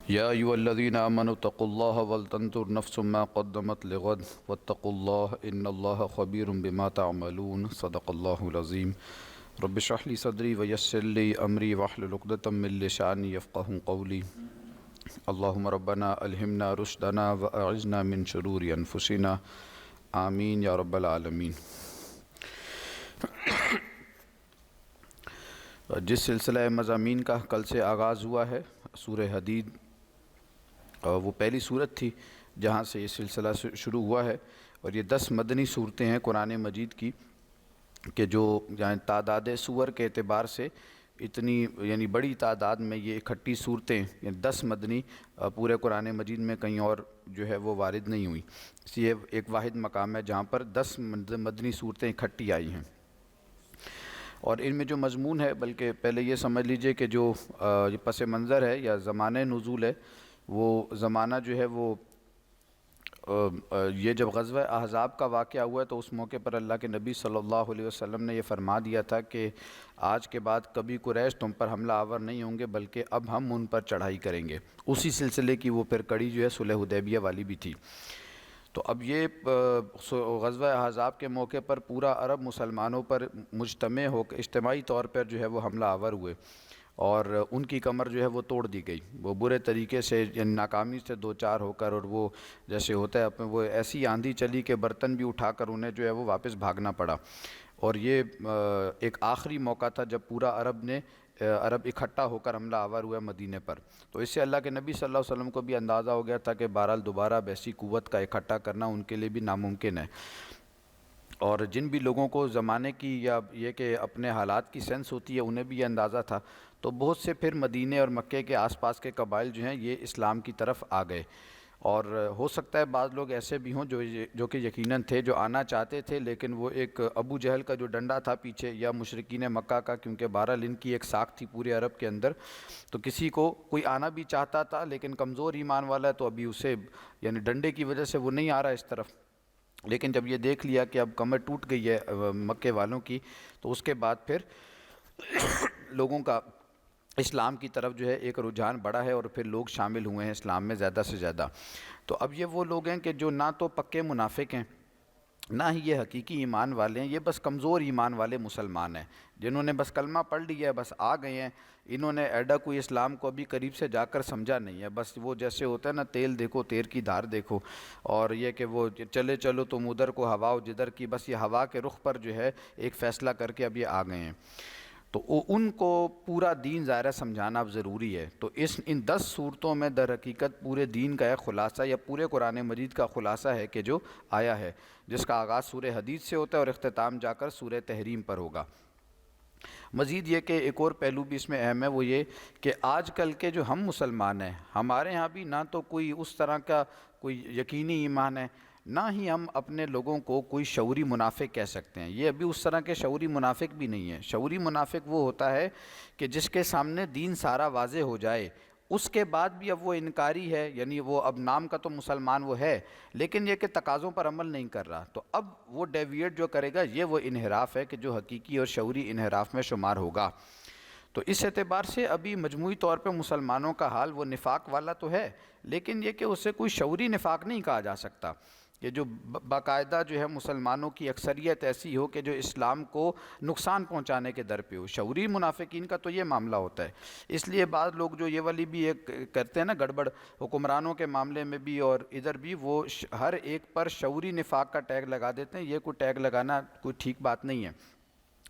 يا أيها الذين آمنوا اتقوا الله ولتنظر نفس ما قدمت لغد واتقوا الله إن الله خبير بما تعملون صدق الله العظيم رب اشرح لي صدري ويسر لي أمري واحلل عقدة من لساني يفقهوا قولي اللهم ربنا ألهمنا رشدنا وأعذنا من شرور أنفسنا آمین یا رب العالمین۔ جس سلسلہ مضامین کا کل سے آغاز ہوا ہے سورہ حدید، وہ پہلی صورت تھی جہاں سے یہ سلسلہ شروع ہوا ہے، اور یہ 10 مدنی صورتیں ہیں قرآن مجید کی کہ جو یعنی تعداد سور کے اعتبار سے اتنی بڑی تعداد میں یہ اکٹھی صورتیں یعنی 10 مدنی پورے قرآن مجید میں کہیں اور جو ہے وہ وارد نہیں ہوئی، اس لیے ایک واحد مقام ہے جہاں پر 10 مدنی صورتیں اکٹھی آئی ہیں۔ اور ان میں جو مضمون ہے، بلکہ پہلے یہ سمجھ لیجئے کہ جو پس منظر ہے یا زمانہ نزول ہے، وہ زمانہ جو ہے وہ یہ جب غزوہ احزاب کا واقعہ ہوا ہے تو اس موقع پر اللہ کے نبی صلی اللہ علیہ وسلم نے یہ فرما دیا تھا کہ آج کے بعد کبھی قریش تم پر حملہ آور نہیں ہوں گے، بلکہ اب ہم ان پر چڑھائی کریں گے۔ اسی سلسلے کی وہ پھر کڑی جو ہے صلح حدیبیہ والی بھی تھی۔ تو اب یہ غزوہ احزاب کے موقع پر پورا عرب مسلمانوں پر مجتمع ہو کر اجتماعی طور پر جو ہے وہ حملہ آور ہوئے، اور ان کی کمر جو ہے وہ توڑ دی گئی، وہ برے طریقے سے یعنی ناکامی سے دوچار ہو کر، اور وہ جیسے ہوتا ہے وہ ایسی آندھی چلی کہ برتن بھی اٹھا کر انہیں جو ہے وہ واپس بھاگنا پڑا۔ اور یہ ایک آخری موقع تھا جب پورا عرب اکٹھا ہو کر حملہ آور ہوا مدینے پر۔ تو اس سے اللہ کے نبی صلی اللہ علیہ وسلم کو بھی اندازہ ہو گیا تھا کہ بہرحال دوبارہ ایسی قوت کا اکٹھا کرنا ان کے لیے بھی ناممکن ہے، اور جن بھی لوگوں کو زمانے کی یا یہ کہ اپنے حالات کی سینس ہوتی ہے انہیں بھی یہ اندازہ تھا، تو بہت سے پھر مدینے اور مکے کے آس پاس کے قبائل جو ہیں یہ اسلام کی طرف آ گئے۔ اور ہو سکتا ہے بعض لوگ ایسے بھی ہوں جو کہ یقیناً تھے جو آنا چاہتے تھے، لیکن وہ ایک ابو جہل کا جو ڈنڈا تھا پیچھے، یا مشرکین مکہ کا، کیونکہ بہرحال ان کی ایک ساکھ تھی پورے عرب کے اندر، تو کسی کو کوئی آنا بھی چاہتا تھا لیکن کمزور ایمان والا ہے تو ابھی اسے یعنی ڈنڈے کی وجہ سے وہ نہیں آ رہا اس طرف۔ لیکن جب یہ دیکھ لیا کہ اب کمر ٹوٹ گئی ہے مکے والوں کی، تو اس کے بعد پھر لوگوں کا اسلام کی طرف جو ہے ایک رجحان بڑھا ہے، اور پھر لوگ شامل ہوئے ہیں اسلام میں زیادہ سے زیادہ۔ تو اب یہ وہ لوگ ہیں کہ جو نہ تو پکے منافق ہیں، نہ ہی یہ حقیقی ایمان والے ہیں، یہ بس کمزور ایمان والے مسلمان ہیں جنہوں نے بس کلمہ پڑھ لیا ہے، بس آ گئے ہیں۔ انہوں نے ایڈا کوئی اسلام کو ابھی قریب سے جا کر سمجھا نہیں ہے، بس وہ جیسے ہوتا ہے نا تیل دیکھو تیر کی دھار دیکھو، اور یہ کہ وہ چلے چلو تم ادھر کو ہوا ہو جدھر کی، بس یہ ہوا کے رخ پر جو ہے ایک فیصلہ کر کے اب یہ آ گئے ہیں۔ تو ان کو پورا دین ظاہرہ سمجھانا اب ضروری ہے۔ تو ان 10 صورتوں میں در حقیقت پورے دین کا ایک خلاصہ یا پورے قرآن مجید کا خلاصہ ہے کہ جو آیا ہے، جس کا آغاز سورہ حدید سے ہوتا ہے اور اختتام جا کر سورہ تحریم پر ہوگا۔ مزید یہ کہ ایک اور پہلو بھی اس میں اہم ہے، وہ یہ کہ آج کل کے جو ہم مسلمان ہیں، ہمارے ہاں بھی نہ تو کوئی اس طرح کا کوئی یقینی ایمان ہے، نہ ہی ہم اپنے لوگوں کو کوئی شعوری منافق کہہ سکتے ہیں۔ یہ ابھی اس طرح کے شعوری منافق بھی نہیں ہیں۔ شعوری منافق وہ ہوتا ہے کہ جس کے سامنے دین سارا واضح ہو جائے، اس کے بعد بھی اب وہ انکاری ہے، یعنی وہ اب نام کا تو مسلمان وہ ہے، لیکن یہ کہ تقاضوں پر عمل نہیں کر رہا، تو اب وہ ڈیویٹ جو کرے گا یہ وہ انحراف ہے کہ جو حقیقی اور شعوری انحراف میں شمار ہوگا۔ تو اس اعتبار سے ابھی مجموعی طور پہ مسلمانوں کا حال وہ نفاق والا تو ہے، لیکن یہ کہ اسے کوئی شعوری نفاق نہیں کہا جا سکتا، کہ جو باقاعدہ جو ہے مسلمانوں کی اکثریت ایسی ہو کہ جو اسلام کو نقصان پہنچانے کے در پہ ہو۔ شعوری منافقین کا تو یہ معاملہ ہوتا ہے۔ اس لیے بعض لوگ جو یہ والی بھی ایک کرتے ہیں نا گڑبڑ حکمرانوں کے معاملے میں بھی اور ادھر بھی، وہ ہر ایک پر شعوری نفاق کا ٹیگ لگا دیتے ہیں۔ یہ کوئی ٹیگ لگانا کوئی ٹھیک بات نہیں ہے۔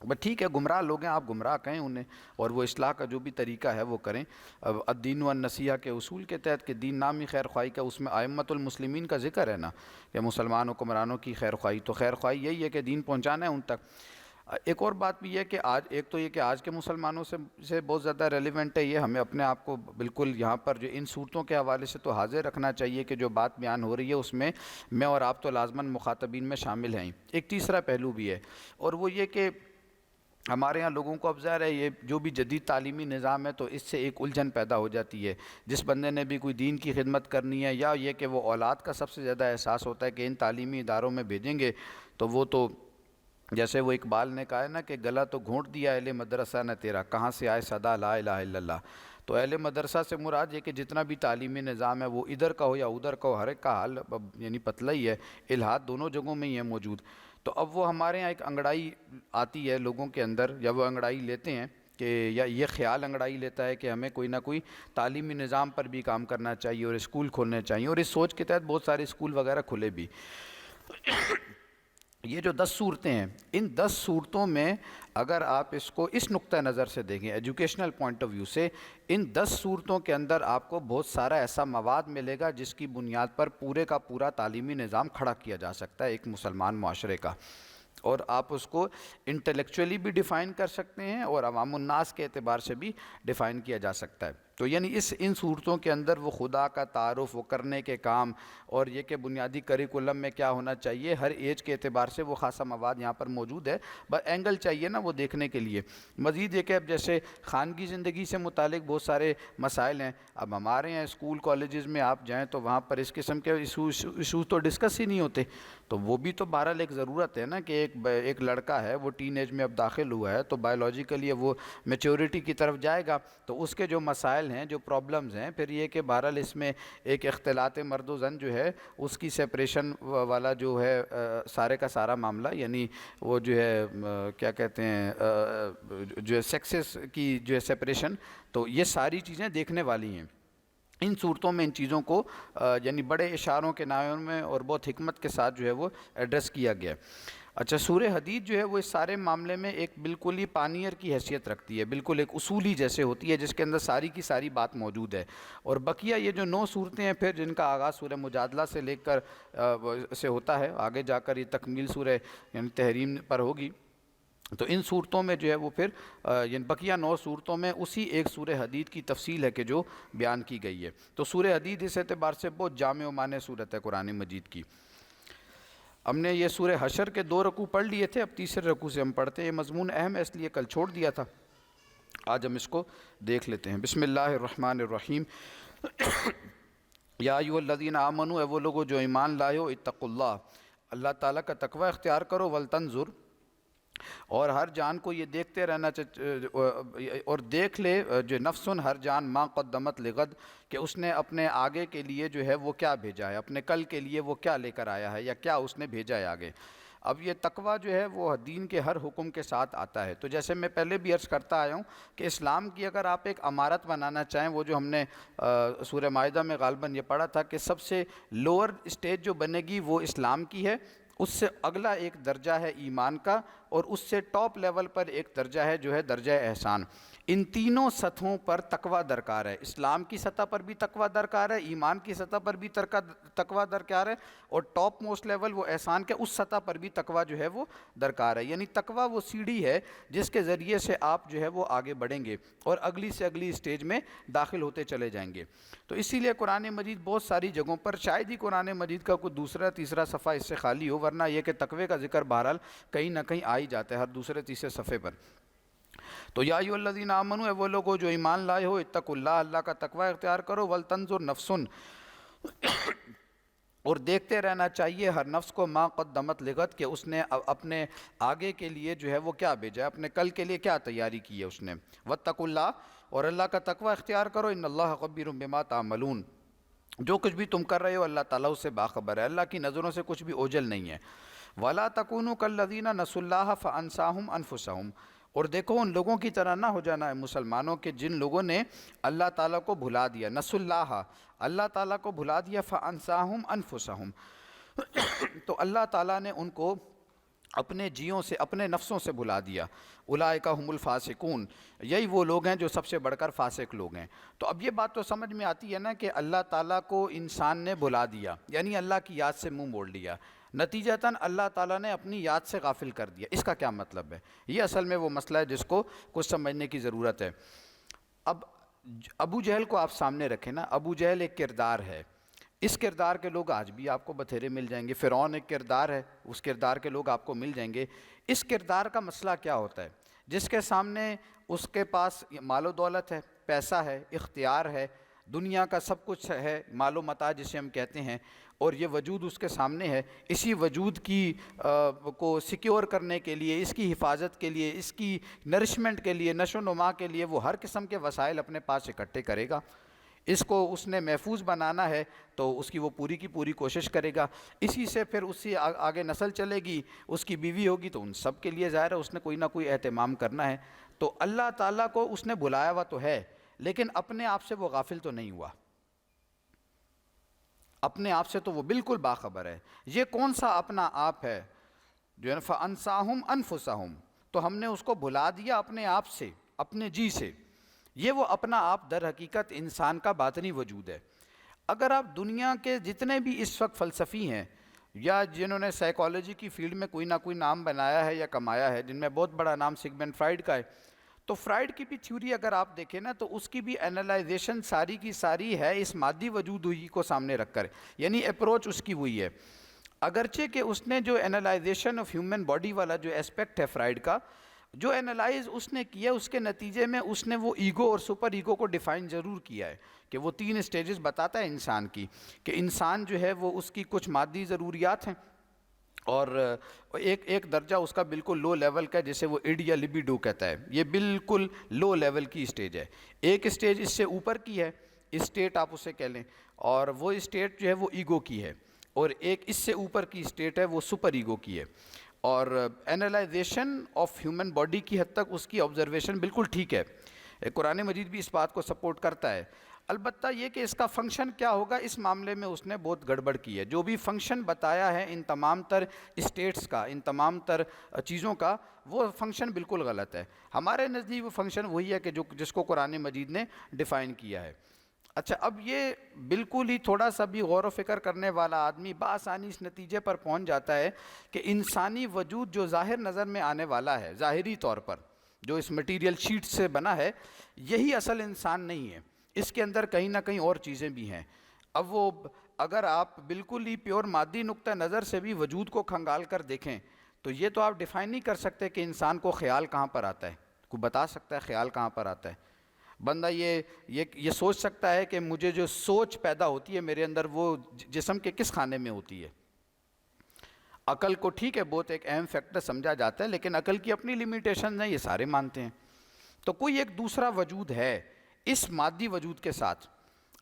بس ٹھیک ہے، گمراہ لوگ ہیں، آپ گمراہ کہیں انہیں، اور وہ اصلاح کا جو بھی طریقہ ہے وہ کریں۔ اب الدین والنصیحہ کے اصول کے تحت کہ دین نامی خیر خواہی کا، اس میں ائمۃ المسلمین کا ذکر ہے نا کہ مسلمان حکمرانوں کی خیر خواہی، تو خیر خواہی یہی ہے کہ دین پہنچانا ہے ان تک۔ ایک اور بات بھی ہے کہ ایک تو یہ کہ آج کے مسلمانوں سے بہت زیادہ ریلیونٹ ہے، یہ ہمیں اپنے آپ کو بالکل یہاں پر جو ان صورتوں کے حوالے سے تو حاضر رکھنا چاہیے کہ جو بات بیان ہو رہی ہے اس میں میں اور آپ تو لازماً مخاطبین میں شامل ہیں۔ ایک تیسرا پہلو بھی ہے، اور وہ یہ کہ ہمارے ہاں لوگوں کو اب ظاہر ہے یہ جو بھی جدید تعلیمی نظام ہے تو اس سے ایک الجھن پیدا ہو جاتی ہے۔ جس بندے نے بھی کوئی دین کی خدمت کرنی ہے، یا یہ کہ وہ اولاد کا سب سے زیادہ احساس ہوتا ہے کہ ان تعلیمی اداروں میں بھیجیں گے تو وہ تو جیسے وہ اقبال نے کہا ہے نا کہ گلا تو گھونٹ دیا اہل مدرسہ نے تیرا، کہاں سے آئے صدا لا الہ الا اللہ۔ تو اہل مدرسہ سے مراد یہ کہ جتنا بھی تعلیمی نظام ہے وہ ادھر کا ہو یا ادھر کا ہو، ہر ایک کا حال یعنی پتلا ہی ہے، الہاد دونوں جگہوں میں ہی ہے موجود۔ تو اب وہ ہمارے ہاں ایک انگڑائی آتی ہے لوگوں کے اندر، یا وہ انگڑائی لیتے ہیں کہ یا یہ خیال انگڑائی لیتا ہے کہ ہمیں کوئی نہ کوئی تعلیمی نظام پر بھی کام کرنا چاہیے اور اسکول کھولنے چاہیے، اور اس سوچ کے تحت بہت سارے اسکول وغیرہ کھلے بھی۔ یہ جو 10 صورتیں ہیں، ان 10 صورتوں میں اگر آپ اس کو اس نقطہ نظر سے دیکھیں ایجوکیشنل پوائنٹ آف ویو سے، ان 10 صورتوں کے اندر آپ کو بہت سارا ایسا مواد ملے گا جس کی بنیاد پر پورے کا پورا تعلیمی نظام کھڑا کیا جا سکتا ہے ایک مسلمان معاشرے کا، اور آپ اس کو انٹلیکچولی بھی ڈیفائن کر سکتے ہیں اور عوام الناس کے اعتبار سے بھی ڈیفائن کیا جا سکتا ہے۔ تو یعنی ان صورتوں کے اندر وہ خدا کا تعارف، وہ کرنے کے کام، اور یہ کہ بنیادی کریکولم میں کیا ہونا چاہیے، ہر ایج کے اعتبار سے وہ خاصا مواد یہاں پر موجود ہے، بس اینگل چاہیے نا وہ دیکھنے کے لیے۔ مزید یہ کہ اب جیسے خانگی زندگی سے متعلق بہت سارے مسائل ہیں، اب ہمارے یہاں اسکول کالجز میں آپ جائیں تو وہاں پر اس قسم کے ایشوز تو ڈسکس ہی نہیں ہوتے، تو وہ بھی تو بہرحال ایک ضرورت ہے نا کہ ایک لڑکا ہے وہ ٹین ایج میں اب داخل ہوا ہے تو بایولوجیکلی وہ میچورٹی کی طرف جائے گا، تو اس کے جو مسائل ہیں، جو پرابلمز ہیں، پھر یہ کہ بہرحال اس میں ایک اختلاط مرد و زن جو ہے اس کی سیپریشن والا جو ہے سارے کا سارا معاملہ، یعنی وہ جو ہے کیا کہتے ہیں جو ہے سیکسز کی جو ہے سیپریشن، تو یہ ساری چیزیں دیکھنے والی ہیں۔ ان صورتوں میں ان چیزوں کو یعنی بڑے اشاروں کے نایوں میں اور بہت حکمت کے ساتھ جو ہے وہ ایڈریس کیا گیا ہے۔ اچھا، سورہ حدید جو ہے وہ اس سارے معاملے میں ایک بالکل ہی پانیئر کی حیثیت رکھتی ہے، بالکل ایک اصولی جیسے ہوتی ہے جس کے اندر ساری کی ساری بات موجود ہے، اور بقیہ یہ جو 9 صورتیں ہیں پھر جن کا آغاز سورہ مجادلہ سے لے کر سے ہوتا ہے، آگے جا کر یہ تکمیل سورہ یعنی تحریم پر ہوگی، تو ان صورتوں میں جو ہے وہ پھر یعنی بقیہ 9 صورتوں میں اسی ایک سورہ حدید کی تفصیل ہے کہ جو بیان کی گئی ہے۔ تو سورہ حدید اس اعتبار سے بہت جامع و مانع صورت ہے قرآن مجید کی۔ ہم نے یہ سورہ حشر کے 2 رکوع پڑھ لیے تھے، اب تیسرے رکوع سے ہم پڑھتے ہیں، یہ مضمون اہم ہے اس لیے کل چھوڑ دیا تھا، آج ہم اس کو دیکھ لیتے ہیں۔ بسم اللہ الرحمن الرحیم۔ یا ایھا الذین آمنوا، اے وہ لوگوں جو ایمان لائے ہو، اتقوا اللہ، اللہ تعالیٰ کا تقوی اختیار کرو، ولتنظر، اور ہر جان کو یہ دیکھتے رہنا اور دیکھ لے جو نفسن ہر جان ما قدمت لغد، کہ اس نے اپنے آگے کے لیے جو ہے وہ کیا بھیجا ہے، اپنے کل کے لیے وہ کیا لے کر آیا ہے یا کیا اس نے بھیجا ہے آگے۔ اب یہ تقویٰ جو ہے وہ دین کے ہر حکم کے ساتھ آتا ہے، تو جیسے میں پہلے بھی عرض کرتا آیا ہوں کہ اسلام کی اگر آپ ایک عمارت بنانا چاہیں، وہ جو ہم نے سورہ مائدہ میں غالباً یہ پڑھا تھا کہ سب سے لوور اسٹیج جو بنے گی وہ اسلام کی ہے، اس سے اگلا ایک درجہ ہے ایمان کا، اور اس سے ٹاپ لیول پر ایک درجہ ہے جو ہے درجہ احسان۔ ان تینوں سطحوں پر تقویٰ درکار ہے، اسلام کی سطح پر بھی تقویٰ درکار ہے، ایمان کی سطح پر بھی تقویٰ درکار ہے، اور ٹاپ موسٹ لیول وہ احسان کے اس سطح پر بھی تقویٰ جو ہے وہ درکار ہے۔ یعنی تقویٰ وہ سیڑھی ہے جس کے ذریعے سے آپ جو ہے وہ آگے بڑھیں گے اور اگلی سے اگلی اسٹیج میں داخل ہوتے چلے جائیں گے۔ تو اسی لیے قرآن مجید بہت ساری جگہوں پر، شاید ہی قرآن مجید کا کوئی دوسرا تیسرا صفحہ اس سے خالی ہو، ورنہ یہ کہ تقوی کا ذکر بہرحال کہیں نہ کہیں آ ہی جاتا ہے ہر دوسرے تیسرے صفحے پر۔ تو یا ایھا الذین آمنوا، اے وہ لوگوں جو ایمان لائے ہو، اتقوا اللہ، اللہ کا تقوی اختیار کرو، ولتنظر نفسن، اور دیکھتے رہنا چاہیے ہر نفس کو، ما قدمت لغد، کہ اس نے اپنے آگے کے لیے جو ہے وہ کیا بھیجا ہے، اپنے کل کے لیے کیا تیاری کی ہے اس نے۔ واتقوا اللہ، اور اللہ کا تقوی اختیار کرو، ان اللہ خبیر بما تعملون، جو کچھ بھی تم کر رہے ہو اللہ تعالیٰ اس سے باخبر ہے، اللہ کی نظروں سے کچھ بھی اوجھل نہیں ہے۔ وَلَا تَكُونُوا كَالَّذِينَ نَسُوا اللَّهَ فَأَنسَاهُمْ أَنفُسَهُمْ، اور دیکھو ان لوگوں کی طرح نہ ہو جانا ہے مسلمانوں کے جن لوگوں نے اللہ تعالیٰ کو بھلا دیا، نسوا اللہ، اللہ تعالیٰ کو بھلا دیا، فَأَنسَاهُمْ أَنفُسَهُمْ، تو اللہ تعالیٰ نے ان کو اپنے جیوں سے، اپنے نفسوں سے بھلا دیا۔ اولئک هم الفاسقون، یہی وہ لوگ ہیں جو سب سے بڑھ کر فاسق لوگ ہیں۔ تو اب یہ بات تو سمجھ میں آتی ہے نا کہ اللہ تعالیٰ کو انسان نے بھلا دیا، یعنی اللہ کی یاد سے منہ موڑ لیا، نتیجتاً اللہ تعالیٰ نے اپنی یاد سے غافل کر دیا۔ اس کا کیا مطلب ہے؟ یہ اصل میں وہ مسئلہ ہے جس کو کچھ سمجھنے کی ضرورت ہے۔ اب ابو جہل کو آپ سامنے رکھیں نا، ابو جہل ایک کردار ہے، اس کردار کے لوگ آج بھی آپ کو بتھیرے مل جائیں گے۔ فرعون ایک کردار ہے، اس کردار کے لوگ آپ کو مل جائیں گے۔ اس کردار کا مسئلہ کیا ہوتا ہے؟ جس کے سامنے اس کے پاس مال و دولت ہے، پیسہ ہے، اختیار ہے، دنیا کا سب کچھ ہے، مال و متاع جسے ہم کہتے ہیں، اور یہ وجود اس کے سامنے ہے۔ اسی وجود کی کو سیکیور کرنے کے لیے، اس کی حفاظت کے لیے، اس کی نرشمنٹ کے لیے، نشو و نما کے لیے وہ ہر قسم کے وسائل اپنے پاس اکٹھے کرے گا۔ اس کو اس نے محفوظ بنانا ہے تو اس کی وہ پوری کی پوری کوشش کرے گا۔ اسی سے پھر اس سے آگے نسل چلے گی، اس کی بیوی ہوگی تو ان سب کے لیے ظاہر ہے اس نے کوئی نہ کوئی اہتمام کرنا ہے۔ تو اللہ تعالیٰ کو اس نے بلایا ہوا تو ہے، لیکن اپنے آپ سے وہ غافل تو نہیں ہوا، اپنے آپ سے تو وہ بالکل باخبر ہے۔ یہ کون سا اپنا آپ ہے جو ہے فَأَنْسَاهُمْ أَنفُسَهُمْ، تو ہم نے اس کو بھلا دیا اپنے آپ سے، اپنے جی سے۔ یہ وہ اپنا آپ در حقیقت انسان کا باطنی وجود ہے۔ اگر آپ دنیا کے جتنے بھی اس وقت فلسفی ہیں یا جنہوں نے سائیکالوجی کی فیلڈ میں کوئی نہ کوئی نام بنایا ہے یا کمایا ہے، جن میں بہت بڑا نام سگمنڈ فرائیڈ کا ہے، تو فرائیڈ کی بھی تھیوری اگر آپ دیکھیں نا تو اس کی بھی اینالائزیشن ساری کی ساری ہے اس مادی وجود ہوئی کو سامنے رکھ کر، یعنی اپروچ اس کی ہوئی ہے۔ اگرچہ کہ اس نے جو اینالائزیشن آف ہیومن باڈی والا جو اسپیکٹ ہے فرائیڈ کا، جو اینالائز اس نے کیا، اس کے نتیجے میں اس نے وہ ایگو اور سپر ایگو کو ڈیفائن ضرور کیا ہے کہ وہ 3 سٹیجز بتاتا ہے انسان کی، کہ انسان جو ہے وہ اس کی کچھ مادی ضروریات ہیں، اور ایک درجہ اس کا بالکل لو لیول کا ہے جسے وہ ایڈ یا لبیڈو کہتا ہے، یہ بالکل لو لیول کی اسٹیج ہے۔ ایک اسٹیج اس سے اوپر کی ہے، اسٹیٹ آپ اسے کہہ لیں، اور وہ اسٹیٹ جو ہے وہ ایگو کی ہے، اور ایک اس سے اوپر کی اسٹیٹ ہے وہ سپر ایگو کی ہے۔ اور اینالائزیشن آف ہیومن باڈی کی حد تک اس کی آبزرویشن بالکل ٹھیک ہے، قرآن مجید بھی اس بات کو سپورٹ کرتا ہے۔ البتہ یہ کہ اس کا فنکشن کیا ہوگا، اس معاملے میں اس نے بہت گڑبڑ کی ہے۔ جو بھی فنکشن بتایا ہے ان تمام تر اسٹیٹس کا، ان تمام تر چیزوں کا، وہ فنکشن بالکل غلط ہے۔ ہمارے نزدیک وہ فنکشن وہی ہے کہ جس کو قرآن مجید نے ڈیفائن کیا ہے۔ اچھا، اب یہ بالکل ہی تھوڑا سا بھی غور و فکر کرنے والا آدمی بآسانی اس نتیجے پر پہنچ جاتا ہے کہ انسانی وجود جو ظاہر نظر میں آنے والا ہے، ظاہری طور پر جو اس مٹیریل شیٹ سے بنا ہے، یہی اصل انسان نہیں ہے، اس کے اندر کہیں نہ کہیں اور چیزیں بھی ہیں۔ اب وہ اگر آپ بالکل ہی پیور مادی نقطہ نظر سے بھی وجود کو کھنگال کر دیکھیں تو یہ تو آپ ڈیفائن نہیں کر سکتے کہ انسان کو خیال کہاں پر آتا ہے۔ کوئی بتا سکتا ہے خیال کہاں پر آتا ہے؟ بندہ یہ سوچ سکتا ہے کہ مجھے جو سوچ پیدا ہوتی ہے میرے اندر وہ جسم کے کس خانے میں ہوتی ہے؟ عقل کو ٹھیک ہے بہت ایک اہم فیکٹر سمجھا جاتا ہے، لیکن عقل کی اپنی لیمیٹیشن ہیں، یہ سارے مانتے ہیں۔ تو کوئی ایک دوسرا وجود ہے اس مادی وجود کے ساتھ۔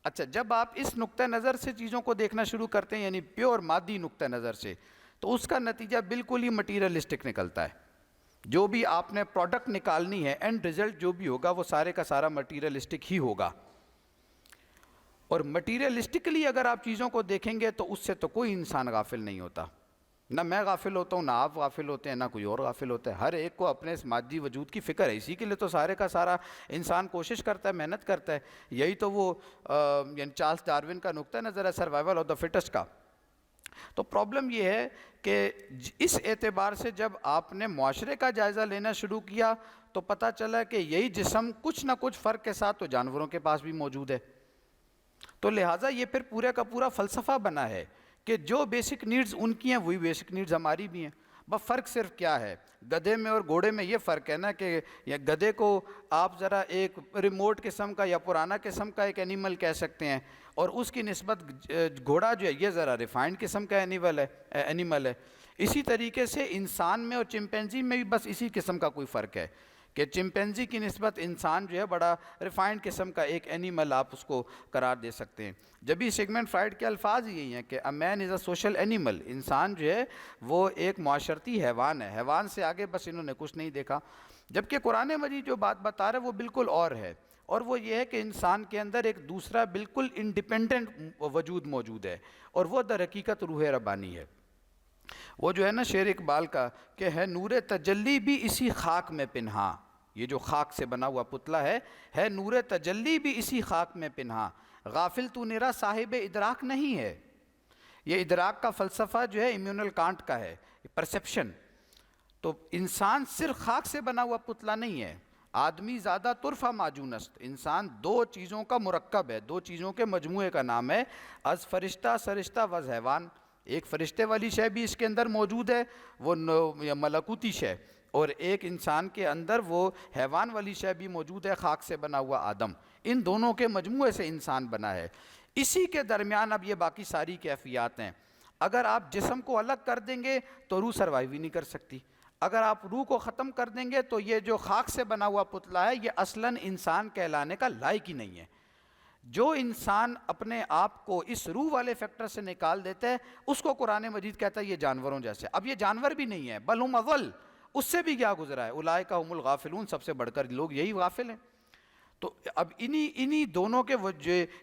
اچھا، جب آپ اس نقطہ نظر سے چیزوں کو دیکھنا شروع کرتے ہیں، یعنی پیور مادی نقطہ نظر سے، تو اس کا نتیجہ بالکل ہی مٹیریلسٹک نکلتا ہے۔ جو بھی آپ نے پروڈکٹ نکالنی ہے، اینڈ ریزلٹ جو بھی ہوگا وہ سارے کا سارا مٹیریلسٹک ہی ہوگا۔ اور مٹیریلسٹکلی اگر آپ چیزوں کو دیکھیں گے تو اس سے تو کوئی انسان غافل نہیں ہوتا، نہ میں غافل ہوتا ہوں، نہ آپ غافل ہوتے ہیں، نہ کوئی اور غافل ہوتا ہے۔ ہر ایک کو اپنے اس مادی وجود کی فکر ہے، اسی کے لیے تو سارے کا سارا انسان کوشش کرتا ہے، محنت کرتا ہے۔ یہی تو وہ یعنی چارلس ڈارون کا نقطہ نظر ہے سروائیول آف دا فٹسٹ کا۔ تو پرابلم یہ ہے کہ اس اعتبار سے جب آپ نے معاشرے کا جائزہ لینا شروع کیا تو پتہ چلا کہ یہی جسم کچھ نہ کچھ فرق کے ساتھ تو جانوروں کے پاس بھی موجود ہے۔ تو لہٰذا یہ پھر پورے کا پورا فلسفہ بنا ہے کہ جو بیسک نیڈز ان کی ہیں وہی بیسک نیڈز ہماری بھی ہیں۔ بس فرق صرف کیا ہے، گدھے میں اور گھوڑے میں یہ فرق ہے نا کہ گدھے کو آپ ذرا ایک ریموٹ قسم کا یا پرانا قسم کا ایک اینیمل کہہ سکتے ہیں، اور اس کی نسبت گھوڑا جو ہے یہ ذرا ریفائنڈ قسم کا اینیمل ہے۔ اسی طریقے سے انسان میں اور چمپینزی میں بھی بس اسی قسم کا کوئی فرق ہے کہ چمپینزی کی نسبت انسان جو ہے بڑا ریفائنڈ قسم کا ایک اینیمل آپ اس کو قرار دے سکتے ہیں۔ جبھی سگمنڈ فرائیڈ کے الفاظ یہی ہیں کہ اے مین از اے سوشل اینیمل، انسان جو ہے وہ ایک معاشرتی حیوان ہے، حیوان سے آگے بس انہوں نے کچھ نہیں دیکھا۔ جبکہ قرآن مجید جو بات بتا رہا ہے وہ بالکل اور ہے، اور وہ یہ ہے کہ انسان کے اندر ایک دوسرا بالکل انڈیپینڈنٹ وجود موجود ہے، اور وہ در حقیقت روح ربانی ہے۔ وہ جو ہے نا شعر اقبال کا کہ ہے نور تجلی بھی اسی خاک میں پنہاں، یہ جو خاک سے بنا ہوا پتلا ہے نور تجلی بھی اسی خاک میں پنہاں، غافل تو نرا صاحب ادراک نہیں ہے۔ یہ ادراک کا فلسفہ جو ہے ایمینول کانٹ کا ہے، پرسیپشن۔ تو انسان صرف خاک سے بنا ہوا پتلا نہیں ہے، آدمی زیادہ طرفہ معجون است، انسان 2 چیزوں کا مرکب ہے، 2 چیزوں کے مجموعے کا نام ہے از فرشتہ سرشتہ وز حیوان۔ ایک فرشتے والی شے بھی اس کے اندر موجود ہے، وہ ملکوتی شے، اور ایک انسان کے اندر وہ حیوان والی شے بھی موجود ہے، خاک سے بنا ہوا آدم۔ ان دونوں کے مجموعے سے انسان بنا ہے۔ اسی کے درمیان اب یہ باقی ساری کیفیات ہیں۔ اگر آپ جسم کو الگ کر دیں گے تو روح سروائیو ہی نہیں کر سکتی۔ اگر آپ روح کو ختم کر دیں گے تو یہ جو خاک سے بنا ہوا پتلا ہے یہ اصلاً انسان کہلانے کا لائق ہی نہیں ہے۔ جو انسان اپنے آپ کو اس روح والے فیکٹر سے نکال دیتا ہے اس کو قرآن مجید کہتا ہے یہ جانوروں جیسے۔ اب یہ جانور بھی نہیں ہے، بل ہم اضل، اس سے بھی کیا گزرا ہے، اولئک هم الغافلون، سب سے بڑھ کر لوگ یہی غافل ہیں۔ تو اب انہی دونوں کے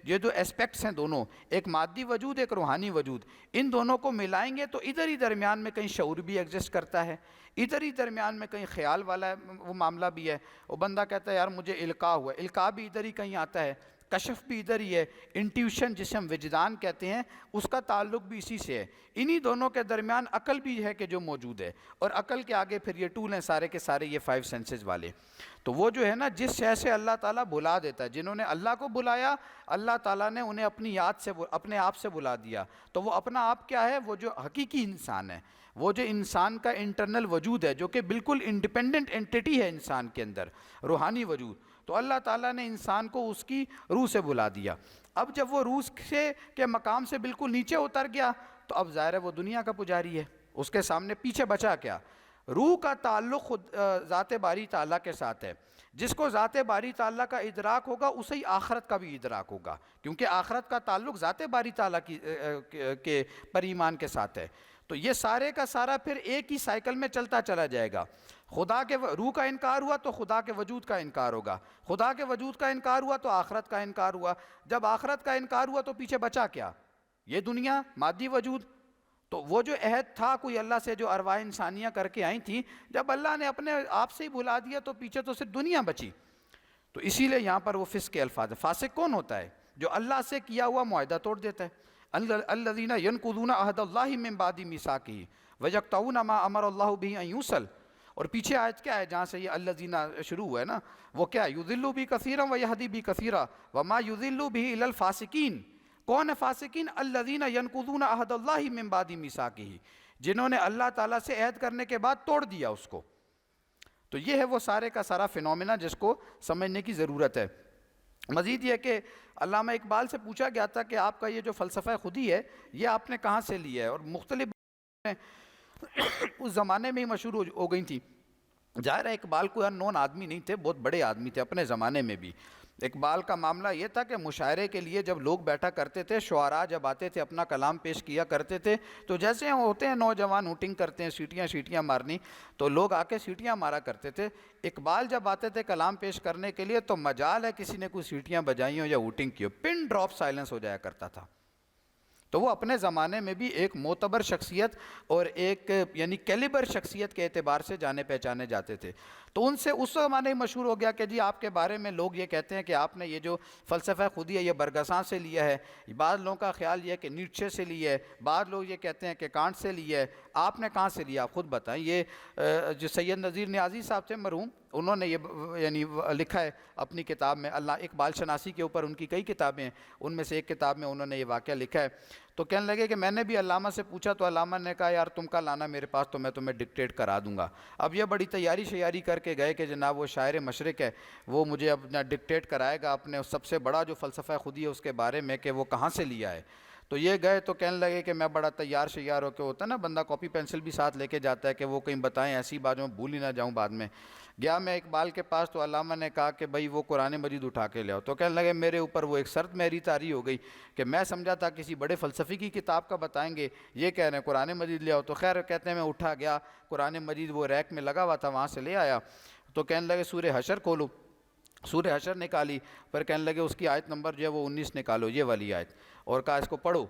یہ جو اسپیکٹس ہیں دونوں، ایک مادی وجود ایک روحانی وجود، ان دونوں کو ملائیں گے تو ادھر ہی درمیان میں کہیں شعور بھی ایگزسٹ کرتا ہے، ادھر ہی درمیان میں کہیں خیال والا وہ معاملہ بھی ہے۔ وہ بندہ کہتا ہے یار مجھے القاء ہوا، القاء بھی ادھر ہی کہیں آتا ہے، کشف بھی ادھر ہی ہے، انٹیوشن جسے ہم وجدان کہتے ہیں اس کا تعلق بھی اسی سے ہے۔ انہی دونوں کے درمیان عقل بھی ہے کہ جو موجود ہے، اور عقل کے آگے پھر یہ ٹول ہیں سارے کے سارے یہ 5 سینسز والے۔ تو وہ جو ہے نا جس شے سے اللہ تعالیٰ بلا دیتا ہے، جنہوں نے اللہ کو بلایا اللہ تعالیٰ نے انہیں اپنی یاد سے اپنے آپ سے بلا دیا، تو وہ اپنا آپ کیا ہے، وہ جو حقیقی انسان ہے، وہ جو انسان کا انٹرنل وجود ہے جو کہ بالکل انڈیپینڈنٹ انٹیٹی ہے انسان کے اندر، روحانی وجود، تو اللہ تعالیٰ نے انسان کو اس کی روح سے بلا دیا۔ اب جب وہ روح کے مقام سے بالکل نیچے اتر گیا تو اب ظاہر ہے وہ دنیا کا پجاری ہے، اس کے سامنے پیچھے بچا کیا؟ روح کا تعلق خود ذات باری تعالیٰ کے ساتھ ہے۔ جس کو ذات باری تعالیٰ کا ادراک ہوگا اسے ہی آخرت کا بھی ادراک ہوگا، کیونکہ آخرت کا تعلق ذات باری تعالیٰ کے پر ایمان کے ساتھ ہے۔ تو یہ سارے کا سارا پھر ایک ہی سائیکل میں چلتا چلا جائے گا۔ خدا کے روح کا انکار ہوا تو خدا کے وجود کا انکار ہوگا، خدا کے وجود کا انکار ہوا تو آخرت کا انکار ہوا، جب آخرت کا انکار ہوا تو پیچھے بچا کیا؟ یہ دنیا، مادی وجود۔ تو وہ جو عہد تھا کوئی اللہ سے جو ارواح انسانیہ کر کے آئی تھیں، جب اللہ نے اپنے آپ سے ہی بھلا دیا تو پیچھے تو صرف دنیا بچی۔ تو اسی لیے یہاں پر وہ فسق کے الفاظ ہیں۔ فاسق کون ہوتا ہے؟ جو اللہ سے کیا ہوا معاہدہ توڑ دیتا ہے۔ الذین ینقضون عہد اللہ من بعد میثاقہ ویقطعون ما امر اللہ بہ ان یوصل۔ اور پیچھے آیت کیا ہے جہاں سے یہ الذین شروع ہوا ہے نا، وہ کیا ہے؟ یضل بہ کثیرا ویہدی بہ کثیرا وما یضل بہ الا الفاسقین۔ کون ہے فاسقین؟ الذین ینقضون عہد اللہ من بعد میثاقہ، جنہوں نے اللہ تعالیٰ سے عہد کرنے کے بعد توڑ دیا اس کو۔ تو یہ ہے وہ سارے کا سارا فینومینا جس کو سمجھنے کی ضرورت ہے۔ مزید یہ کہ علامہ اقبال سے پوچھا گیا تھا کہ آپ کا یہ جو فلسفہ خودی ہے یہ آپ نے کہاں سے لیا ہے، اور مختلف اس زمانے میں ہی مشہور ہو گئی تھی۔ ظاہر ہے اقبال کوئی ان نون آدمی نہیں تھے، بہت بڑے آدمی تھے اپنے زمانے میں بھی۔ اقبال کا معاملہ یہ تھا کہ مشاعرے کے لیے جب لوگ بیٹھا کرتے تھے، شعراء جب آتے تھے اپنا کلام پیش کیا کرتے تھے، تو جیسے ہوتے ہیں نوجوان ہوٹنگ کرتے ہیں، سیٹیاں مارنی، تو لوگ آ کے سیٹیاں مارا کرتے تھے۔ اقبال جب آتے تھے کلام پیش کرنے کے لیے تو مجال ہے کسی نے کوئی سیٹیاں بجائی ہوں یا ہوٹنگ کی ہو، پن ڈراپ سائلنس ہو جایا کرتا تھا۔ تو وہ اپنے زمانے میں بھی ایک معتبر شخصیت اور ایک یعنی کیلیبر شخصیت کے اعتبار سے جانے پہچانے جاتے تھے۔ تو ان سے اس زمانے میں مشہور ہو گیا کہ جی آپ کے بارے میں لوگ یہ کہتے ہیں کہ آپ نے یہ جو فلسفہ خودی ہے یہ برگساں سے لیا ہے، بعض لوگوں کا خیال یہ ہے کہ نیٹشے سے لیا ہے، بعض لوگ یہ کہتے ہیں کہ کانٹ سے لیا ہے، آپ نے کہاں سے لیا آپ خود بتائیں۔ یہ جو سید نذیر نیازی صاحب تھے مرحوم، انہوں نے یہ یعنی لکھا ہے اپنی کتاب میں، اللہ اقبال شناسی کے اوپر ان کی کئی کتابیں ہیں، ان میں سے ایک کتاب میں انہوں نے یہ واقعہ لکھا ہے۔ تو کہنے لگے کہ میں نے بھی علامہ سے پوچھا تو علامہ نے کہا یار تم کل آنا میرے پاس تو میں تمہیں ڈکٹیٹ کرا دوں گا۔ اب یہ بڑی تیاری شیاری کر کے گئے کہ جناب وہ شاعر مشرق ہے، وہ مجھے اپنا ڈکٹیٹ کرائے گا اپنے سب سے بڑا جو فلسفہ خودی ہے اس کے بارے میں کہ وہ کہاں سے لیا ہے۔ تو یہ گئے تو کہنے لگے کہ میں بڑا تیار شیار ہو کے، ہوتا ہے نا بندہ کاپی پینسل بھی ساتھ لے کے جاتا ہے کہ وہ کہیں بتائیں ایسی بات جو میں بھول ہی نہ جاؤں بعد میں۔ گیا میں اقبال کے پاس تو علامہ نے کہا کہ بھائی وہ قرآن مجید اٹھا کے لے آؤ۔ تو کہنے لگے میرے اوپر وہ ایک سرد مہری طاری ہو گئی کہ میں سمجھا تھا کسی بڑے فلسفی کی کتاب کا بتائیں گے، یہ کہہ رہے ہیں قرآن مجید لے آؤ۔ تو خیر کہتے ہیں میں اٹھا گیا، قرآن مجید وہ ریک میں لگا ہوا تھا وہاں سے لے آیا۔ تو کہنے لگے سورہ حشر کھولو، سورہ حشر نکالی، پھر کہنے لگے اس کی آیت نمبر جو ہے وہ 19 نکالو، یہ والی آیت، اور کہا اس کو پڑھو۔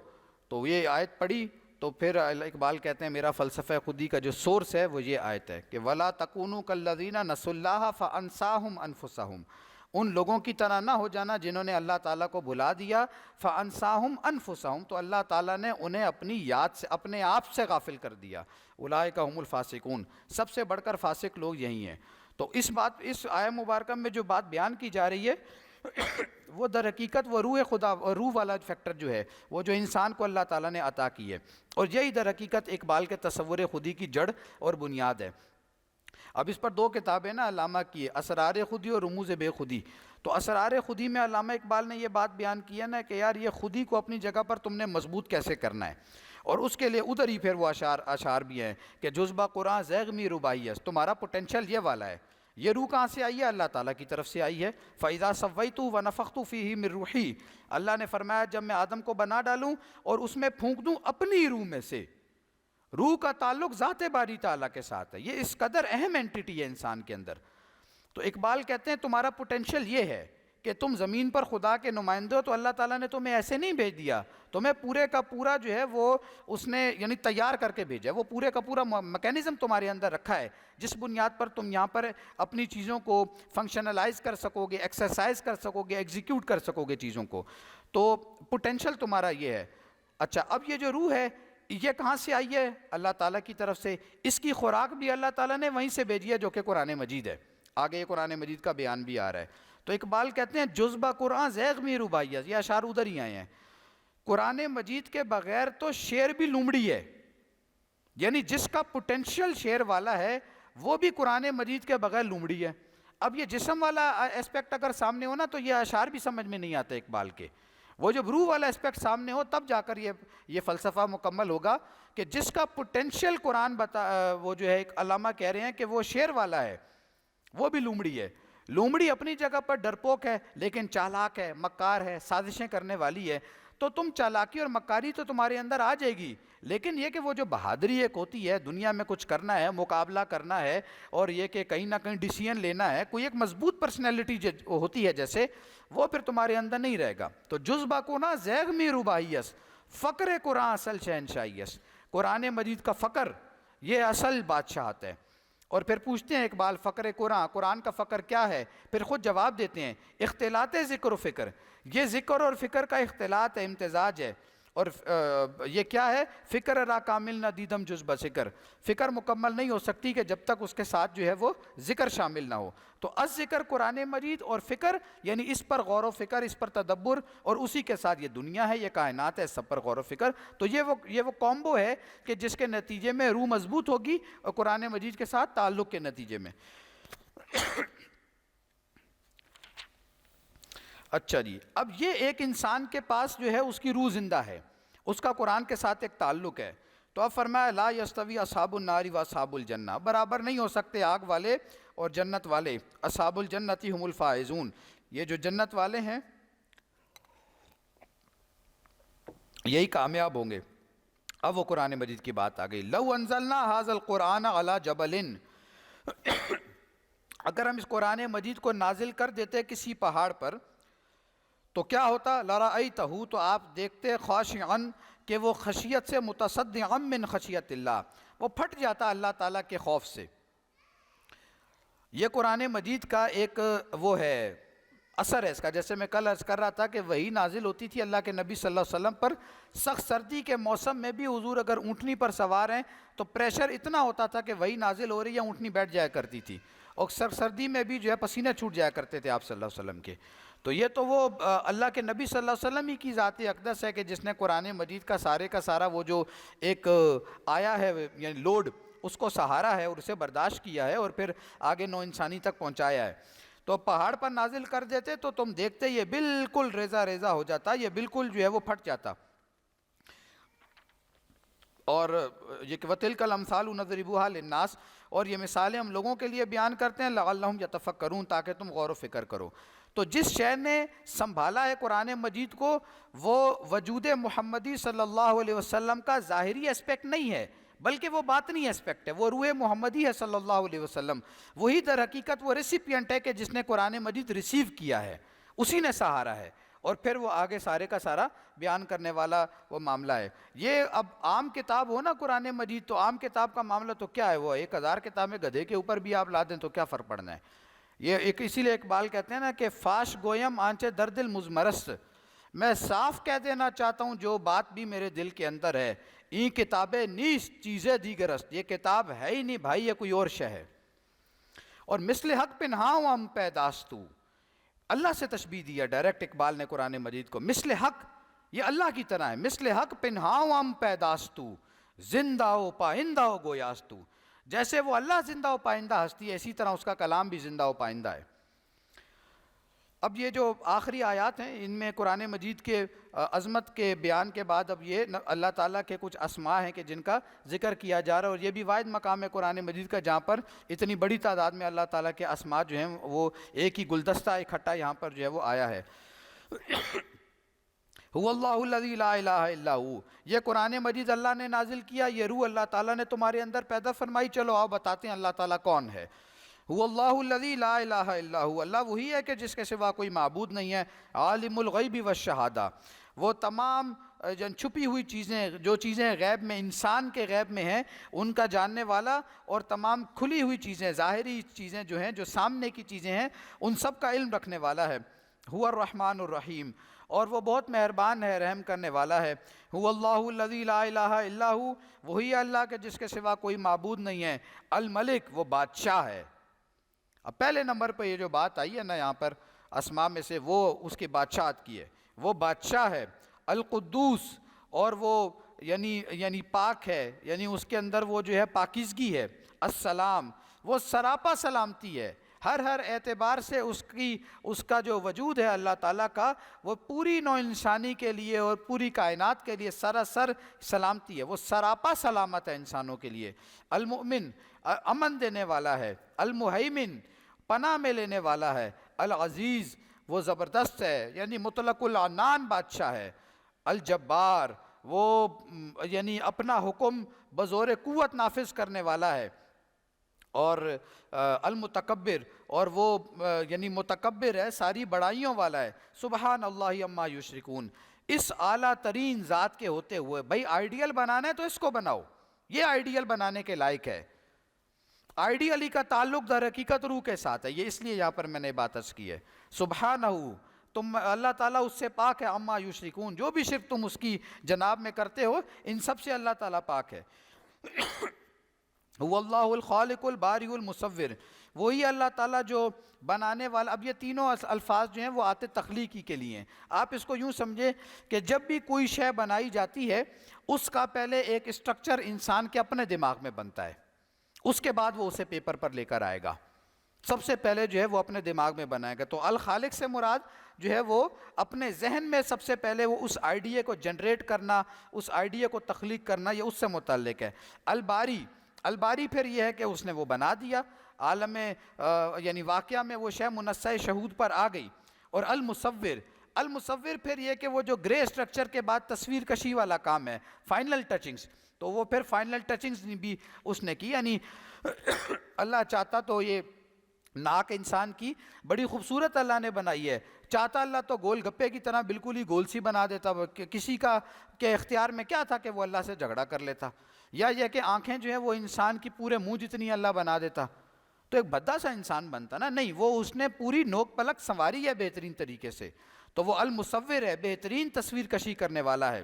تو یہ آیت پڑھی تو پھر اقبال کہتے ہیں میرا فلسفہ خودی کا جو سورس ہے وہ یہ آیت ہے کہ وَلَا تَكُونُوا كَالَّذِينَ نَسُوا اللَّهَ فَأَنسَاهُمْ أَنفُسَهُمْ، ان لوگوں کی طرح نہ ہو جانا جنہوں نے اللہ تعالیٰ کو بھلا دیا، فَأَنسَاهُمْ أَنفُسَهُمْ، تو اللہ تعالیٰ نے انہیں اپنی یاد سے اپنے آپ سے غافل کر دیا۔ اولئک هم الفاسقون، سب سے بڑھ کر فاسق لوگ یہی ہیں۔ تو اس آیہ مبارکہ میں جو بات بیان کی جا رہی ہے وہ در حقیقت وہ روح خدا اور روح والا فیکٹر جو ہے وہ جو انسان کو اللہ تعالیٰ نے عطا کی ہے، اور یہی در حقیقت اقبال کے تصور خودی کی جڑ اور بنیاد ہے۔ اب اس پر 2 کتابیں نا علامہ کی، اسرار خودی اور رموز بے خودی۔ تو اسرار خودی میں علامہ اقبال نے یہ بات بیان کی ہے نا کہ یار یہ خودی کو اپنی جگہ پر تم نے مضبوط کیسے کرنا ہے، اور اس کے لیے ادھر ہی پھر وہ اشعار بھی ہیں کہ جذبہ قرآن زیغ می رباعیس، تمہارا پوٹینشیل یہ والا ہے. یہ روح کہاں سے آئی ہے؟ اللہ تعالیٰ کی طرف سے آئی ہے. فَإِذَا سَوَّيْتُ وَنَفَخْتُ فِيهِ مِن رُوحِي، اللہ نے فرمایا جب میں آدم کو بنا ڈالوں اور اس میں پھونک دوں اپنی روح میں سے. روح کا تعلق ذات باری تعالیٰ کے ساتھ ہے، یہ اس قدر اہم اینٹیٹی ہے انسان کے اندر. تو اقبال کہتے ہیں تمہارا پوٹینشیل یہ ہے کہ تم زمین پر خدا کے نمائندے ہو، تو اللہ تعالیٰ نے تمہیں ایسے نہیں بھیج دیا، تمہیں پورے کا پورا جو ہے وہ اس نے یعنی تیار کر کے بھیجا ہے. وہ پورے کا پورا میکینزم تمہارے اندر رکھا ہے جس بنیاد پر تم یہاں پر اپنی چیزوں کو فنکشنلائز کر سکو گے، ایکسرسائز کر سکو گے، ایگزیکیوٹ کر سکو گے چیزوں کو. تو پوٹینشیل تمہارا یہ ہے. اچھا اب یہ جو روح ہے یہ کہاں سے آئی ہے؟ اللہ تعالیٰ کی طرف سے. اس کی خوراک بھی اللہ تعالیٰ نے وہیں سے بھیجی ہے جو کہ قرآن مجید ہے. آگے یہ قرآن مجید کا بیان بھی آ رہا ہے. تو اقبال کہتے ہیں جذبہ قرآن زیغ می رباعیس، یہ اشعار ادھر ہی آئے ہیں. قرآن مجید کے بغیر تو شعر بھی لومڑی ہے، یعنی جس کا پوٹینشیل شعر والا ہے وہ بھی قرآن مجید کے بغیر لومڑی ہے. اب یہ جسم والا اسپیکٹ اگر سامنے ہو نا تو یہ اشعار بھی سمجھ میں نہیں آتے اقبال کے. وہ جب روح والا اسپیکٹ سامنے ہو تب جا کر یہ فلسفہ مکمل ہوگا کہ جس کا پوٹینشیل قرآن وہ جو ہے ایک علامہ کہہ رہے ہیں کہ وہ شعر والا ہے وہ بھی لومڑی ہے. لومڑی اپنی جگہ پر ڈرپوک ہے لیکن چالاک ہے، مکار ہے، سازشیں کرنے والی ہے. تو تم چالاکی اور مکاری تو تمہارے اندر آ جائے گی، لیکن یہ کہ وہ جو بہادری ایک ہوتی ہے دنیا میں کچھ کرنا ہے، مقابلہ کرنا ہے، اور یہ کہ کہیں نہ کہیں ڈیسیژن لینا ہے، کوئی ایک مضبوط پرسنالٹی ہوتی ہے جیسے، وہ پھر تمہارے اندر نہیں رہے گا. تو جذبہ کو نا زیغ می رباعیس، فقر قرآن اصل شہنشاہیس. قرآن مجید کا فقر یہ اصل بادشاہت ہے. اور پھر پوچھتے ہیں اقبال فقر قرآن کا فقر کیا ہے؟ پھر خود جواب دیتے ہیں اختلاط ذکر و فکر، یہ ذکر اور فکر کا اختلاط ہے، امتزاج ہے. اور یہ کیا ہے؟ فکر را کامل نہ دیدم جذبہ ذکر، فکر مکمل نہیں ہو سکتی کہ جب تک اس کے ساتھ جو ہے وہ ذکر شامل نہ ہو. تو از ذکر قرآن مجید اور فکر یعنی اس پر غور و فکر، اس پر تدبر، اور اسی کے ساتھ یہ دنیا ہے، یہ کائنات ہے، سب پر غور و فکر. تو یہ وہ کومبو ہے کہ جس کے نتیجے میں روح مضبوط ہوگی اور قرآن مجید کے ساتھ تعلق کے نتیجے میں. اچھا جی، اب یہ ایک انسان کے پاس جو ہے اس کی روح زندہ ہے، اس کا قرآن کے ساتھ ایک تعلق ہے. تو اب فرمایا لا یستوی اصحاب النار و اصحاب الجنہ، برابر نہیں ہو سکتے آگ والے اور جنت والے. اصحاب الجنتی هم الفائزون، یہ جو جنت والے ہیں یہی کامیاب ہوں گے. اب وہ قرآن مجید کی بات آ گئی. لو انزلنا ھذا القرآن علی جبل، اگر ہم اس قرآن مجید کو نازل کر دیتے کسی پہاڑ پر تو کیا ہوتا؟ لرأیتہ، تو آپ دیکھتے خاشعا کہ وہ خشیت سے، متصدعا من خشیت اللہ، وہ پھٹ جاتا اللہ تعالیٰ کے خوف سے. یہ قرآن مجید کا ایک وہ ہے اثر ہے اس کا. جیسے میں کل عرض کر رہا تھا کہ وہی نازل ہوتی تھی اللہ کے نبی صلی اللہ علیہ وسلم پر. سخت سردی کے موسم میں بھی حضور اگر اونٹنی پر سوار ہیں تو پریشر اتنا ہوتا تھا کہ وہی نازل ہو رہی ہے، اونٹنی بیٹھ جایا کرتی تھی، اور سخت سردی میں بھی جو ہے پسینے چھوٹ جایا کرتے تھے آپ صلی اللہ علیہ وسلم کے. تو یہ تو وہ اللہ کے نبی صلی اللہ علیہ وسلم ہی کی ذات اقدس ہے کہ جس نے قرآن مجید کا سارے کا سارا وہ جو ایک آیا ہے یعنی لوڈ، اس کو سہارا ہے اور اسے برداشت کیا ہے اور پھر آگے نو انسانی تک پہنچایا ہے. تو پہاڑ پر نازل کر دیتے تو تم دیکھتے یہ بالکل ریزہ ریزہ ہو جاتا، یہ بالکل جو ہے وہ پھٹ جاتا. اور یہ کہ وَتِلْكَ الْأَمْثَالُ نَضْرِبُهَا لِلنَّاسِ، اور یہ مثالیں ہم لوگوں کے لیے بیان کرتے ہیں لَعَلَّهُمْ يَتَفَكَّرُونَ، تاکہ تم غور و فکر کرو. تو جس شے نے سنبھالا ہے قرآن مجید کو وہ وجود محمدی صلی اللہ علیہ وسلم کا ظاہری اسپیکٹ نہیں ہے بلکہ وہ باطنی اسپیکٹ ہے، وہ روح محمدی ہے صلی اللہ علیہ وسلم. وہی در حقیقت وہ ریسیپینٹ ہے کہ جس نے قرآن مجید ریسیو کیا ہے، اسی نے سہارا ہے، اور پھر وہ آگے سارے کا سارا بیان کرنے والا وہ معاملہ ہے. یہ اب عام کتاب ہو نا قرآن مجید، تو عام کتاب کا معاملہ تو کیا ہے، وہ 1000 کتابیں گدھے کے اوپر بھی آپ لا دیں تو کیا فرق پڑنا ہے. یہ ایک اسی لیے اقبال کہتے ہیں نا کہ فاش گویم آنچے در دل مزمرست، میں صاف کہہ دینا چاہتا ہوں جو بات بھی میرے دل کے اندر ہے. این کتابیں نیست چیزیں دیگرست، یہ کتاب ہے ہی نہیں بھائی، یہ کوئی اور شے ہے. اور مثل حق پنہاؤں ہم پیداستو، اللہ سے تشبیہ دیا ڈائریکٹ اقبال نے قرآن مجید کو. مثل حق یہ اللہ کی طرح ہے، مثل حق پنہاؤں ہم پیداستو، زندہ و پائندہ و گویاستو. جیسے وہ اللہ زندہ و پائندہ ہستی ہے اسی طرح اس کا کلام بھی زندہ و پائندہ ہے. اب یہ جو آخری آیات ہیں ان میں قرآن مجید کے عظمت کے بیان کے بعد اب یہ اللہ تعالیٰ کے کچھ اسماء ہیں کہ جن کا ذکر کیا جا رہا ہے، اور یہ بھی واحد مقام ہے قرآن مجید کا جہاں پر اتنی بڑی تعداد میں اللہ تعالیٰ کے اسماء جو ہیں وہ ایک ہی گلدستہ اکٹھا یہاں پر جو ہے وہ آیا ہے۔ هو اللہ الذی لا الہ الا ہو، یہ قرآن مجید اللہ نے نازل کیا، یہ روح اللہ تعالیٰ نے تمہارے اندر پیدا فرمائی۔ چلو آؤ بتاتے ہیں اللہ تعالیٰ کون ہے۔ هو اللہ الذی لا الہ الا ہو، اللہ وہی ہے کہ جس کے سوا کوئی معبود نہیں ہے۔ عالم الغیب والشہادہ، وہ تمام چھپی ہوئی چیزیں، جو چیزیں غیب میں، انسان کے غیب میں ہیں، ان کا جاننے والا، اور تمام کھلی ہوئی چیزیں، ظاہری چیزیں جو ہیں، جو سامنے کی چیزیں ہیں، ان سب کا علم رکھنے والا ہے۔ هو الرحمن الرحیم، اور وہ بہت مہربان ہے، رحم کرنے والا ہے۔ هو اللہ الذی لا الہ الا ہو، وہی اللہ کہ جس کے سوا کوئی معبود نہیں ہے۔ الملک، وہ بادشاہ ہے۔ اب پہلے نمبر پہ یہ جو بات آئی ہے نا یہاں پر اسماء میں سے، وہ اس کی بادشاہت کی ہے، وہ بادشاہ ہے۔ القدوس، اور وہ یعنی پاک ہے، یعنی اس کے اندر وہ جو ہے پاکیزگی ہے۔ السلام، وہ سراپا سلامتی ہے، ہر اعتبار سے اس کا جو وجود ہے اللہ تعالیٰ کا، وہ پوری نوع انسانی کے لیے اور پوری کائنات کے لیے سراسر سلامتی ہے، وہ سراپا سلامت ہے انسانوں کے لیے۔ المؤمن، امن دینے والا ہے۔ المہیمن، پناہ میں لینے والا ہے۔ العزیز، وہ زبردست ہے، یعنی مطلق العنان بادشاہ ہے۔ الجبار، وہ یعنی اپنا حکم بزور قوت نافذ کرنے والا ہے۔ اور المتکبر، اور وہ یعنی متکبر ہے، ساری بڑائیوں والا ہے۔ سبحان اللہ عما یشرکون، اس اعلیٰ ترین ذات کے ہوتے ہوئے، بھائی آئیڈیل بنانا ہے تو اس کو بناؤ، یہ آئیڈیل بنانے کے لائق ہے۔ آئیڈیلی کا تعلق در حقیقت روح کے ساتھ ہے، یہ اس لیے یہاں پر میں نے بات عرض کی ہے۔ سبحانہ، تم اللہ تعالیٰ اس سے پاک ہے، عما یشرکون، جو بھی شرک تم اس کی جناب میں کرتے ہو ان سب سے اللہ تعالیٰ پاک ہے۔ هو اللہ الخالق الباری المصور، وہی اللہ تعالیٰ جو بنانے والا۔ اب یہ تینوں الفاظ جو ہیں وہ آتے تخلیقی کے لیے ہیں۔ آپ اس کو یوں سمجھے کہ جب بھی کوئی شے بنائی جاتی ہے اس کا پہلے ایک اسٹرکچر انسان کے اپنے دماغ میں بنتا ہے، اس کے بعد وہ اسے پیپر پر لے کر آئے گا۔ سب سے پہلے جو ہے وہ اپنے دماغ میں بنائے گا۔ تو الخالق سے مراد جو ہے وہ اپنے ذہن میں سب سے پہلے وہ اس آئیڈیا کو جنریٹ کرنا، اس آئیڈیا کو تخلیق کرنا، یہ اس سے متعلق ہے۔ الباری، الباری پھر یہ ہے کہ اس نے وہ بنا دیا، عالم یعنی واقعہ میں وہ شے منصہ شہود پر آ گئی۔ اور المصور، المصور پھر یہ کہ وہ جو گرے اسٹرکچر کے بعد تصویر کشی والا کام ہے، فائنل ٹچنگز، تو وہ پھر فائنل ٹچنگز بھی اس نے کی، یعنی اللہ چاہتا تو یہ ناک انسان کی بڑی خوبصورت اللہ نے بنائی ہے، چاہتا اللہ تو گول گپے کی طرح بالکل ہی گول سی بنا دیتا، کسی کا کے اختیار میں کیا تھا کہ وہ اللہ سے جھگڑا کر لیتا، یا یہ کہ آنکھیں جو ہیں وہ انسان کی پورے منہ جتنی اللہ بنا دیتا تو ایک بھدا سا انسان بنتا نا، نہیں، وہ اس نے پوری نوک پلک سنواری ہے بہترین طریقے سے، تو وہ المصور ہے، بہترین تصویر کشی کرنے والا ہے۔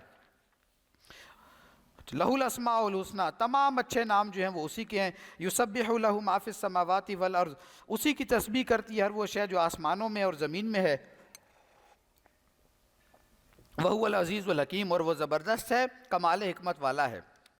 لہ الاسماء الحسنی، تمام اچھے نام جو ہیں وہ اسی کے ہیں۔ یسبح لہ ما فی السماوات والارض، اسی کی تسبیح کرتی ہے ہر وہ شے جو آسمانوں میں اور زمین میں ہے۔ وہو العزیز الحکیم، اور وہ زبردست ہے، کمال حکمت والا ہے۔